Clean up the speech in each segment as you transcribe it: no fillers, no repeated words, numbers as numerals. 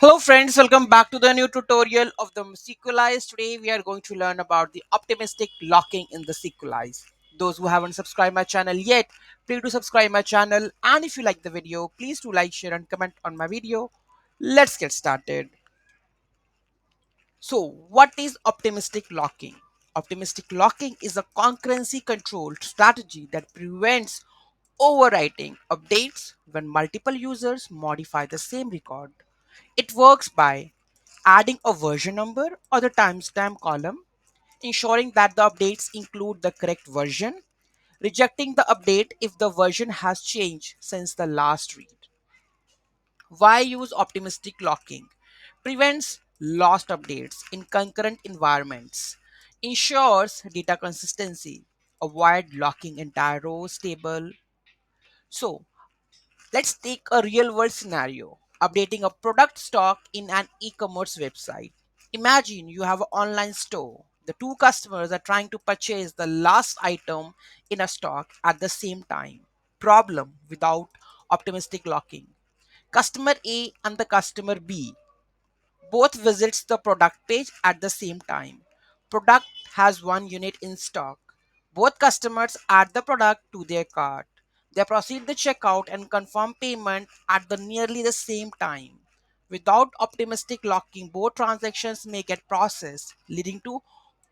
Hello friends, welcome back to the new tutorial of the Sequelize. Today we are going to learn about the optimistic locking in the Sequelize. Those who haven't subscribed my channel yet, please do subscribe my channel, and if you like the video, please do like, share and comment on my video. Let's get started. So what is optimistic locking? Optimistic locking is a concurrency controlled strategy that prevents overwriting updates when multiple users modify the same record. It works by adding a version number or the timestamp column, ensuring that the updates include the correct version, rejecting the update if the version has changed since the last read. Why use optimistic locking? Prevents lost updates in concurrent environments, ensures data consistency, avoid locking entire rows table. So let's take a real world scenario, updating a product stock in an e-commerce website. Imagine you have an online store. The two customers are trying to purchase the last item in a stock at the same time. Problem without optimistic locking. Customer A and the customer B both visits the product page at the same time. Product has one unit in stock. Both customers add the product to their cart. They proceed the checkout and confirm payment at the nearly the same time. Without optimistic locking, both transactions may get processed, leading to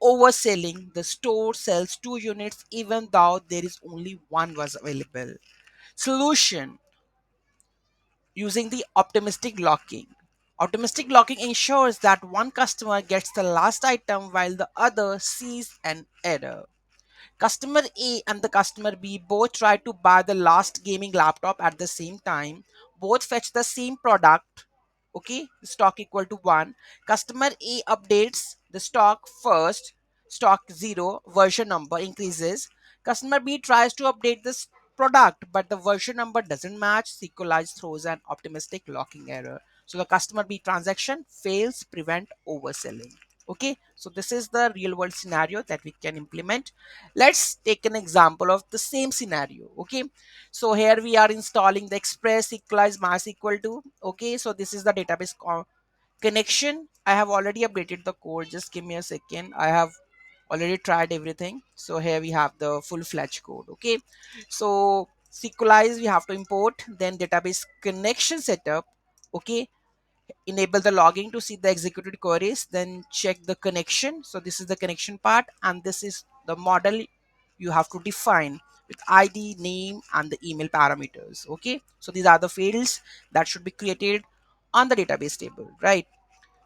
overselling. The store sells two units even though there is only one was available. Solution: using the optimistic locking. Optimistic locking ensures that one customer gets the last item while the other sees an error. Customer A and the customer B both try to buy the last gaming laptop at the same time. Both fetch the same product. Okay, stock equal to 1. Customer A updates the stock first, stock 0, version number increases. Customer B tries to update this product, but the version number doesn't match. Sequelize throws an optimistic locking error. So the customer B transaction fails, prevent overselling. Okay, so this is the real world scenario that we can implement. Let's take an example of the same scenario. Okay, so here we are installing the express Sequelize MySQL 2. Okay, so this is the database connection. I have already updated the code. Just give me a second. I have already tried everything. So here we have the full-fledged code. Okay, so Sequelize we have to import, then database connection setup. Okay, enable the logging to see the executed queries, then check the connection. So this is the connection part, and this is the model you have to define with id, name and the email parameters. Okay, so these are the fields that should be created on the database table, right?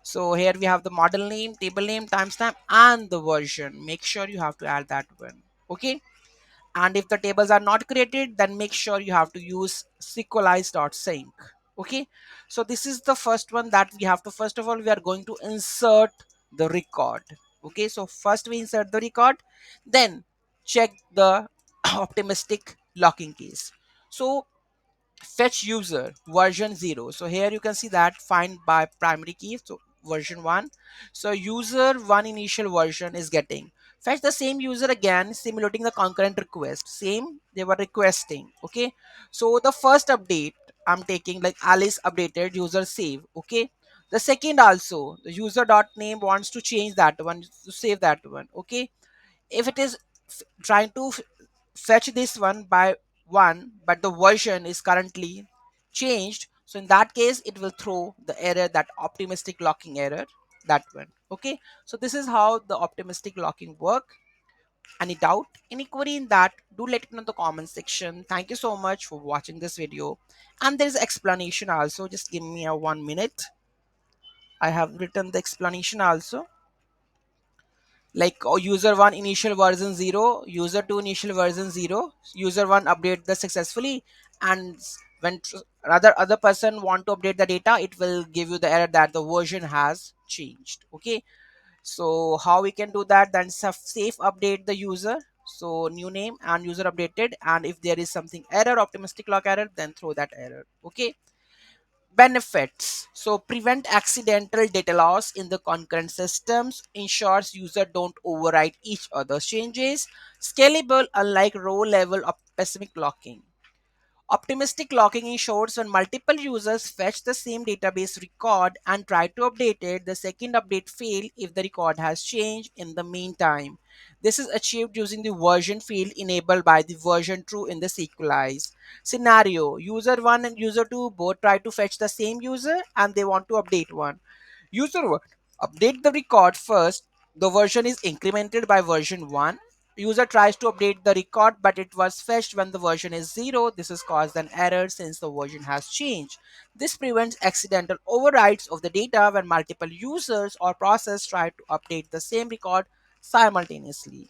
So here we have the model name, table name, timestamp and the version. Make sure you have to add that one. Okay, and if the tables are not created, then make sure you have to use sequelize.sync. Okay, so this is the first one that we have to, first of all we are going to insert the record. Okay, so first we insert the record, then check the optimistic locking case. So fetch user version 0. So here you can see that find by primary key, so version 1. So user 1 initial version is getting fetch the same user again, simulating the concurrent request, same they were requesting. Okay, so the first update I'm taking like Alice updated user save. Okay, the second also the user dot name wants to change that one to save that one. Okay, if it is trying to fetch this one by 1 but the version is currently changed, so in that case it will throw the error, that optimistic locking error, that one. Okay, so this is how the optimistic locking work. Any doubt, any query in that, do let it know in the comment section. Thank you so much for watching this video, and there is explanation also. Just give me a 1 minute. I have written the explanation also, like user 1 initial version 0, user 2 initial version 0, user 1 update the successfully, and when other person want to update the data, it will give you the error that the version has changed. Okay, so how we can do that? Then safe update the user, so new name and user updated, and if there is something error, optimistic lock error, then throw that error. Okay, benefits: so prevent accidental data loss in the concurrent systems, ensures user don't overwrite each other's changes, scalable unlike row level of specific locking, Optimistic locking ensures when multiple users fetch the same database record and try to update it, the second update fails if the record has changed in the meantime. This is achieved using the version field enabled by the version true in the Sequelize. Scenario: User 1 and user 2 both try to fetch the same user and they want to update one. User 1 update the record first. The version is incremented by version 1. User tries to update the record but it was fetched when the version is 0. This has caused an error since the version has changed. This prevents accidental overwrites of the data when multiple users or process try to update the same record simultaneously.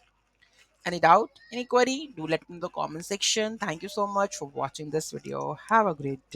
Any doubt, any query, do let me know in the comment section. Thank you so much for watching this video. Have a great day.